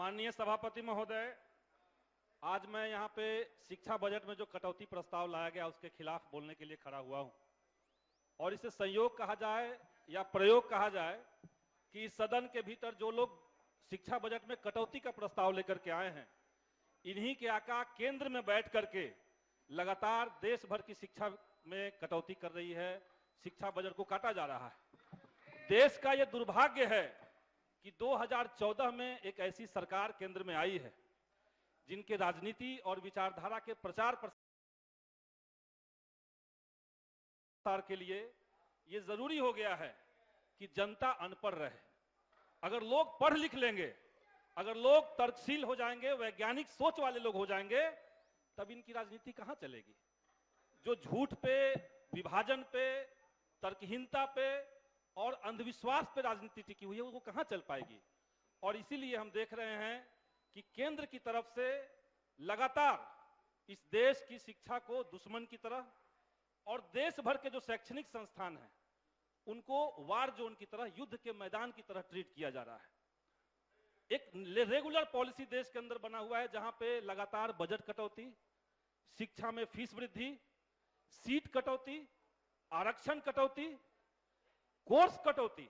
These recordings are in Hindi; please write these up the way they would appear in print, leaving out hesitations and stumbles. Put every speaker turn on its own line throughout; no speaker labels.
माननीय सभापति महोदय, आज मैं यहाँ पे शिक्षा बजट में जो कटौती प्रस्ताव लाया गया उसके खिलाफ बोलने के लिए खड़ा हुआ हूँ और इसे संयोग कहा जाए या प्रयोग कहा जाए कि इस सदन के भीतर जो लोग शिक्षा बजट में कटौती का प्रस्ताव लेकर के आए हैं, इन्हीं के आका केंद्र में बैठ करके लगातार देश भर की शिक्षा में कटौती कर रही है, शिक्षा बजट को काटा जा रहा है। देश का यह दुर्भाग्य है कि 2014 में एक ऐसी सरकार केंद्र में आई है जिनके राजनीति और विचारधारा के प्रचार प्रसार के लिए यह जरूरी हो गया है कि जनता अनपढ़ रहे। अगर लोग पढ़ लिख लेंगे, अगर लोग तर्कशील हो जाएंगे, वैज्ञानिक सोच वाले लोग हो जाएंगे, तब इनकी राजनीति कहां चलेगी। जो झूठ पे, विभाजन पे, तर्कहीनता पे और अंधविश्वास पे राजनीति टिकी हुई है, वो कहां चल पाएगी। और इसीलिए हम देख रहे हैं कि केंद्र की तरफ से लगातार इस देश की शिक्षा को दुश्मन की तरह और देश भर के जो शैक्षणिक संस्थान हैं उनको वार जोन की तरह, युद्ध के मैदान की तरह ट्रीट किया जा रहा है। एक रेगुलर पॉलिसी देश के अंदर बना हुआ है जहां पे लगातार बजट कटौती, शिक्षा में फीस वृद्धि, सीट कटौती, आरक्षण कटौती, कोर्स कटौती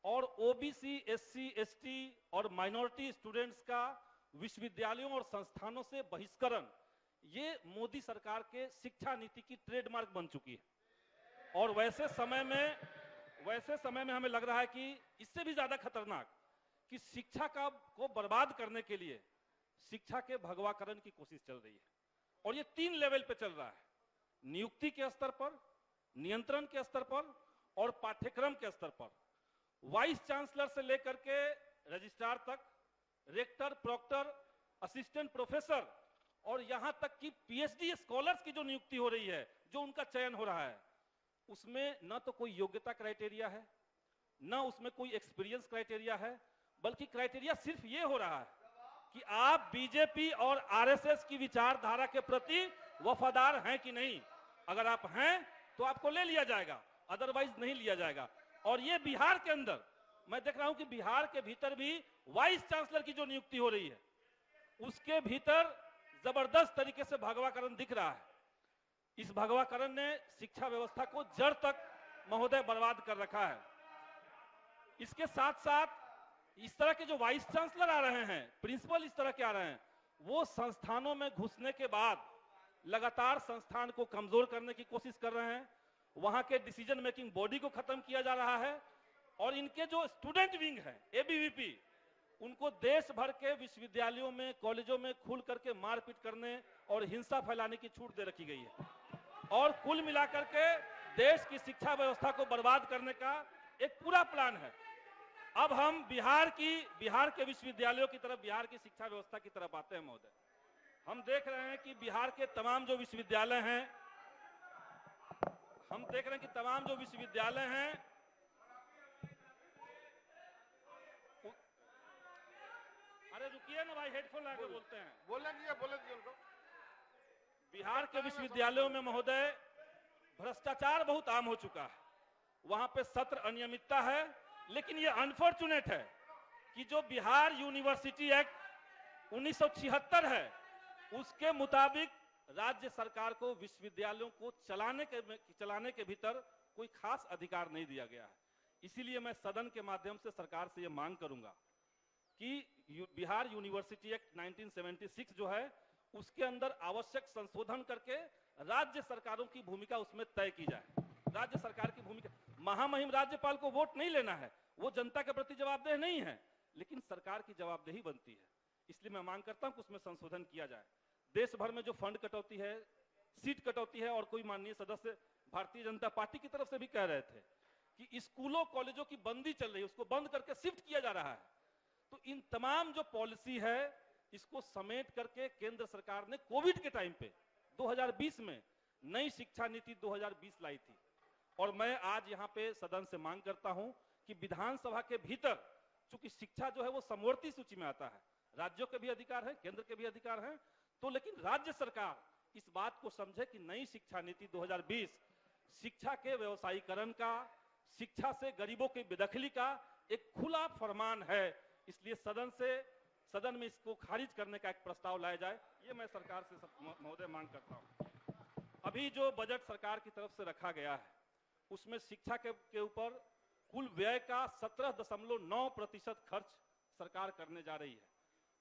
और ओबीसी, एससी, एसटी और माइनॉरिटी स्टूडेंट्स का विश्वविद्यालयों और संस्थानों से बहिष्करण, ये मोदी सरकार के शिक्षा नीति की ट्रेडमार्क बन चुकी है। और वैसे समय में हमें लग रहा है कि इससे भी ज्यादा खतरनाक कि शिक्षा को बर्बाद करने के लिए शिक्षा के भगवाकरण की कोशिश चल रही है। और ये 3 लेवल पे चल रहा है, नियुक्ति के स्तर पर, नियंत्रण के स्तर पर और पाठ्यक्रम के स्तर पर। वाइस चांसलर से लेकर के रजिस्ट्रार तक, रेक्टर, प्रोक्टर, असिस्टेंट प्रोफेसर और यहां तक कि पीएचडी स्कॉलर्स की जो नियुक्ति हो रही है, जो उनका चयन हो रहा है, उसमें न तो कोई योग्यता क्राइटेरिया है, न उसमें कोई एक्सपीरियंस क्राइटेरिया है, बल्कि क्राइटेरिया सिर्फ ये हो रहा है कि आप बीजेपी और आरएसएस की विचारधारा के प्रति वफादार हैं कि नहीं। अगर आप हैं तो आपको ले लिया जाएगा, अदरवाइज नहीं लिया जाएगा। और ये बिहार के अंदर मैं देख रहा हूं कि बिहार के भीतर भी वाइस चांसलर की जो नियुक्ति हो रही है उसके भीतर जबरदस्त तरीके से भगवाकरण दिख रहा है। इस भगवाकरण ने शिक्षा व्यवस्था को जड़ तक महोदय बर्बाद कर रखा है। इसके साथ साथ इस तरह के जो वाइस चांसलर आ रहे हैं, प्रिंसिपल इस तरह के आ रहे हैं, वो संस्थानों में घुसने के बाद लगातार संस्थान को कमजोर करने की कोशिश कर रहे हैं। वहां के डिसीजन मेकिंग बॉडी को खत्म किया जा रहा है और इनके जो स्टूडेंट विंग है, एबीवीपी, उनको देश भर के विश्वविद्यालयों में, कॉलेजों में खुल करके मारपीट करने और हिंसा फैलाने की छूट दे रखी गई है। और कुल मिलाकर के देश की शिक्षा व्यवस्था को बर्बाद करने का एक पूरा प्लान है। अब हम बिहार के विश्वविद्यालयों की तरफ, बिहार की शिक्षा व्यवस्था की तरफ आते हैं महोदय। हम देख रहे हैं कि बिहार के तमाम जो विश्वविद्यालय हैं, अरे रुकिए ना भाई, हेडफोन लगा के बोलते हैं।
बोलने दीजिए उनको।
बिहार के विश्वविद्यालयों में महोदय भ्रष्टाचार बहुत आम हो चुका है। वहां पे सत्र अनियमितता है, लेकिन ये अनफॉर्चुनेट है कि जो बिहार यूनिवर्सिटी एक्ट 1976 है उसके मुताबिक राज्य सरकार को विश्वविद्यालयों को चलाने के भीतर कोई खास अधिकार नहीं दिया गया है। इसीलिए मैं सदन के माध्यम से सरकार से यह मांग करूंगा कि बिहार यूनिवर्सिटी एक्ट 1976 जो है उसके अंदर आवश्यक संशोधन करके राज्य सरकारों की भूमिका उसमें तय की जाए। राज्य सरकार की भूमिका, महामहिम राज्यपाल को वोट नहीं लेना है, वो जनता के प्रति जवाबदेह नहीं है, लेकिन सरकार की जवाबदेही बनती है। इसलिए मैं मांग करता हूं कि उसमें संशोधन किया जाए। देश भर में जो फंड कटौती है, सीट कटौती है, और कोई माननीय सदस्य भारतीय जनता पार्टी की तरफ से भी कह रहे थे कि स्कूलों कॉलेजों की बंदी चल रही है, उसको बंद करके शिफ्ट किया जा रहा है। तो इन तमाम जो पॉलिसी है इसको समेट करके केंद्र सरकार ने कोविड के टाइम पे 2020 में नई शिक्षा नीति 2020 लाई थी। और मैं आज यहां पे सदन से मांग करता हूं कि विधानसभा के भीतर, चूंकि शिक्षा जो है वो समवर्ती सूची में आता है, राज्यों के भी अधिकार है, केंद्र के भी अधिकार है, तो लेकिन राज्य सरकार इस बात को समझे कि नई शिक्षा नीति 2020 शिक्षा के व्यवसायीकरण का, शिक्षा से गरीबों की बेदखली का एक खुला फरमान है। इसलिए सदन से सदन में इसको खारिज करने का एक प्रस्ताव लाया जाए, ये मैं सरकार से महोदय मांग करता हूं। अभी जो बजट सरकार की तरफ से रखा गया है उसमें शिक्षा के ऊपर कुल व्यय का 17.9% खर्च सरकार करने जा रही है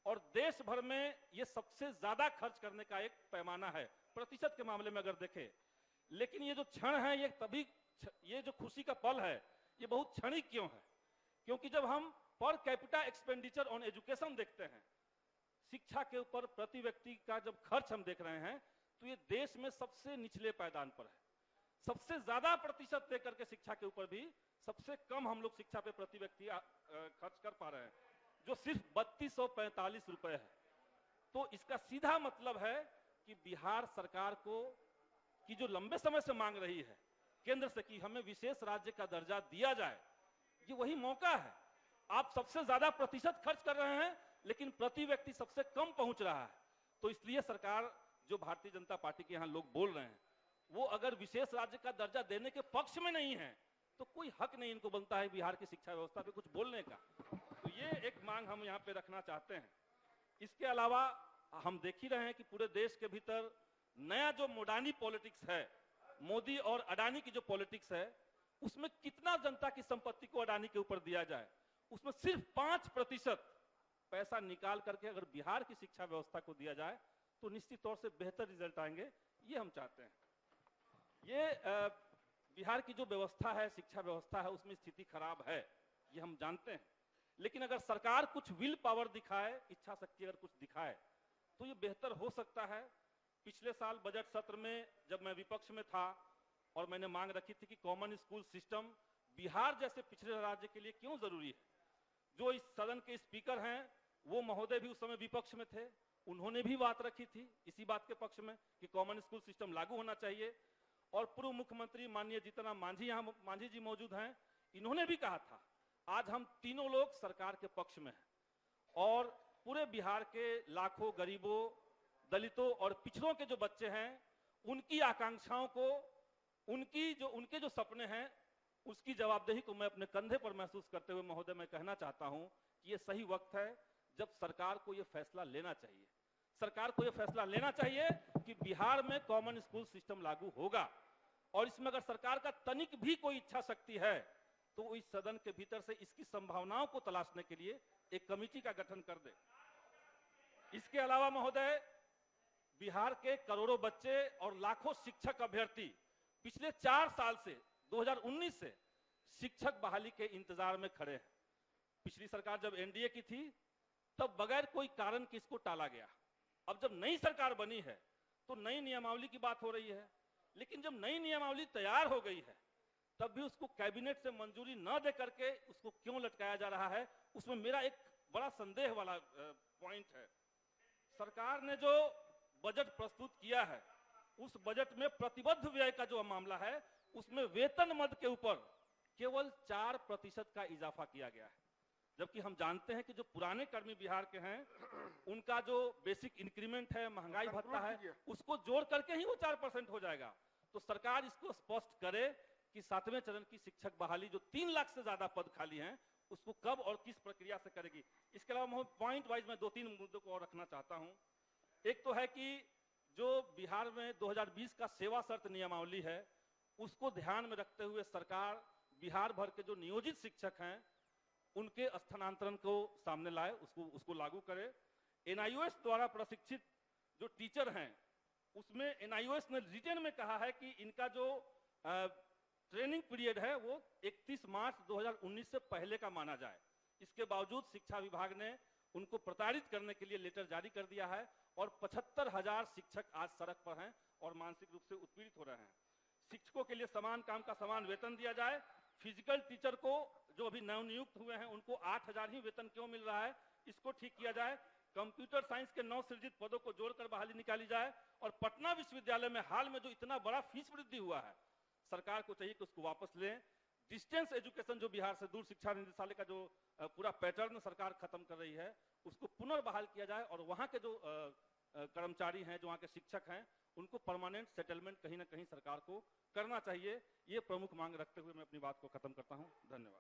और देश भर में ये सबसे ज्यादा खर्च करने का एक पैमाना है प्रतिशत के मामले में अगर देखें। लेकिन ये जो क्षण है ये जो खुशी का पल है ये बहुत क्षणिक क्यों है? क्योंकि जब हम per capita expenditure on education देखते हैं, शिक्षा के ऊपर प्रति व्यक्ति का जब खर्च हम देख रहे हैं तो ये देश में सबसे निचले पायदान पर है। सबसे ज्यादा प्रतिशत देकर के शिक्षा के ऊपर भी सबसे कम हम लोग शिक्षा पे प्रति व्यक्ति खर्च कर पा रहे हैं, जो सिर्फ 3245 रुपए है। तो इसका सीधा मतलब है कि बिहार सरकार को की जो लंबे समय से मांग रही है केंद्र से कि हमें विशेष राज्य का दर्जा दिया जाए, ये वही मौका है। आप सबसे ज्यादा प्रतिशत खर्च कर रहे हैं लेकिन प्रति व्यक्ति सबसे कम पहुंच रहा है। तो इसलिए सरकार, जो भारतीय जनता पार्टी के यहां लोग बोल रहे हैं, वो अगर विशेष राज्य का दर्जा देने के पक्ष में नहीं है तो कोई हक नहीं इनको बनता है बिहार की शिक्षा व्यवस्था पे कुछ बोलने का। तो ये एक मांग हम यहाँ पे रखना चाहते हैं। इसके अलावा हम देख ही रहे हैं कि पूरे देश के भीतर नया जो मोडानी पॉलिटिक्स है, मोदी और अडानी की जो पॉलिटिक्स है, उसमें कितना जनता की संपत्ति को अडानी के ऊपर दिया जाए, उसमें सिर्फ 5% पैसा निकाल करके अगर बिहार की शिक्षा व्यवस्था को दिया जाए तो निश्चित तौर से बेहतर रिजल्ट आएंगे, ये हम चाहते हैं। ये बिहार की जो व्यवस्था है, शिक्षा व्यवस्था है, उसमें स्थिति खराब है, ये हम जानते हैं। लेकिन अगर सरकार कुछ विल पावर दिखाए, इच्छा शक्ति अगर कुछ दिखाए तो ये बेहतर हो सकता है। पिछले साल बजट सत्र में जब मैं विपक्ष में था और मैंने मांग रखी थी कि कॉमन स्कूल सिस्टम बिहार जैसे पिछड़े राज्य के लिए क्यों जरूरी है, जो इस सदन के स्पीकर हैं वो महोदय भी उस समय विपक्ष में थे, उन्होंने भी बात रखी थी इसी बात के पक्ष में कि कॉमन स्कूल सिस्टम लागू होना चाहिए। और पूर्व मुख्यमंत्री माननीय जीतन मांझी, यहाँ मांझी जी मौजूद हैं, इन्होंने भी कहा था। आज हम तीनों लोग सरकार के पक्ष में हैं और पूरे बिहार के लाखों गरीबों, दलितों और पिछड़ों के जो बच्चे हैं, उनकी आकांक्षाओं को, उनके जो सपने हैं, उसकी जवाबदेही को मैं अपने कंधे पर महसूस करते हुए महोदय मैं कहना चाहता हूं कि ये सही वक्त है जब सरकार को ये फैसला लेना चाहिए। सरकार को ये फैसला लेना चाहिए कि बिहार में कॉमन स्कूल सिस्टम लागू होगा और इसमें अगर सरकार का तनिक भी कोई इच्छा शक्ति है तो इस सदन के भीतर से इसकी संभावनाओं को तलाशने के लिए एक कमेटी का गठन कर दे। इसके अलावा महोदय, बिहार के करोड़ों बच्चे और लाखों शिक्षक अभ्यर्थी पिछले 4 साल से 2019 से शिक्षक बहाली के इंतजार में खड़े हैं। पिछली सरकार जब एनडीए की थी तब बगैर कोई कारण के इसको टाला गया। अब जब नई सरकार बनी है तो नई नियमावली की बात हो रही है, लेकिन जब नई नियमावली तैयार हो गई है तब भी उसको कैबिनेट से मंजूरी न दे करके उसको क्यों लटकाया जा रहा है, उसमें मेरा एक बड़ा संदेह वाला पॉइंट है। सरकार ने जो बजट प्रस्तुत किया है उस बजट में प्रतिबद्ध व्यय का जो मामला है उसमें वेतन मद के ऊपर केवल 4% का इजाफा किया गया है, जबकि हम जानते हैं कि जो पुराने कर्मी बिहार के हैं उनका जो बेसिक इंक्रीमेंट है, महंगाई भत्ता है, उसको जोड़ करके ही वो 4% हो जाएगा। तो सरकार इसको स्पष्ट करे कि 7वें चरण की शिक्षक बहाली जो 3 लाख से ज्यादा पद खाली हैं उसको कब और किस प्रक्रिया से करेगी। इसके अलावा पॉइंट वाइज मैं 2-3 मुद्दों को और रखना चाहता हूं। एक तो है कि जो बिहार में 2020 का सेवा शर्त नियमावली है उसको ध्यान में रखते हुए सरकार बिहार भर के जो नियोजित शिक्षक हैं उनके स्थानांतरण को सामने लाए, उसको लागू करे। एनआईओएस द्वारा प्रशिक्षित जो टीचर हैं उसमें एनआईओएस ने रिटन में कहा है कि इनका जो ट्रेनिंग पीरियड है वो 31 मार्च 2019 से पहले का माना जाए। इसके बावजूद शिक्षा विभाग ने उनको प्रताड़ित करने के लिए लेटर जारी कर दिया है और 75,000 शिक्षक आज सड़क पर हैं और मानसिक रूप से उत्पीड़ित हो रहे हैं। शिक्षकों के लिए समान काम का समान वेतन दिया जाए। फिजिकल टीचर को जो अभी नवनियुक्त हुए हैं उनको 8,000 ही वेतन क्यों मिल रहा है, इसको ठीक किया जाए। कंप्यूटर साइंस के नव सृजित पदों को जोड़कर बहाली निकाली जाए और पटना विश्वविद्यालय में हाल में जो इतना बड़ा फीस वृद्धि हुआ है सरकार को चाहिए कि उसको वापस लें। डिस्टेंस एजुकेशन जो बिहार से दूर शिक्षा निदेशालय का जो पूरा पैटर्न सरकार खत्म कर रही है उसको पुनर्बहाल किया जाए और वहां के जो कर्मचारी हैं, जो वहां के शिक्षक हैं, उनको परमानेंट सेटलमेंट कहीं ना कहीं सरकार को करना चाहिए। ये प्रमुख मांग रखते हुए मैं अपनी बात को खत्म करता हूं। धन्यवाद।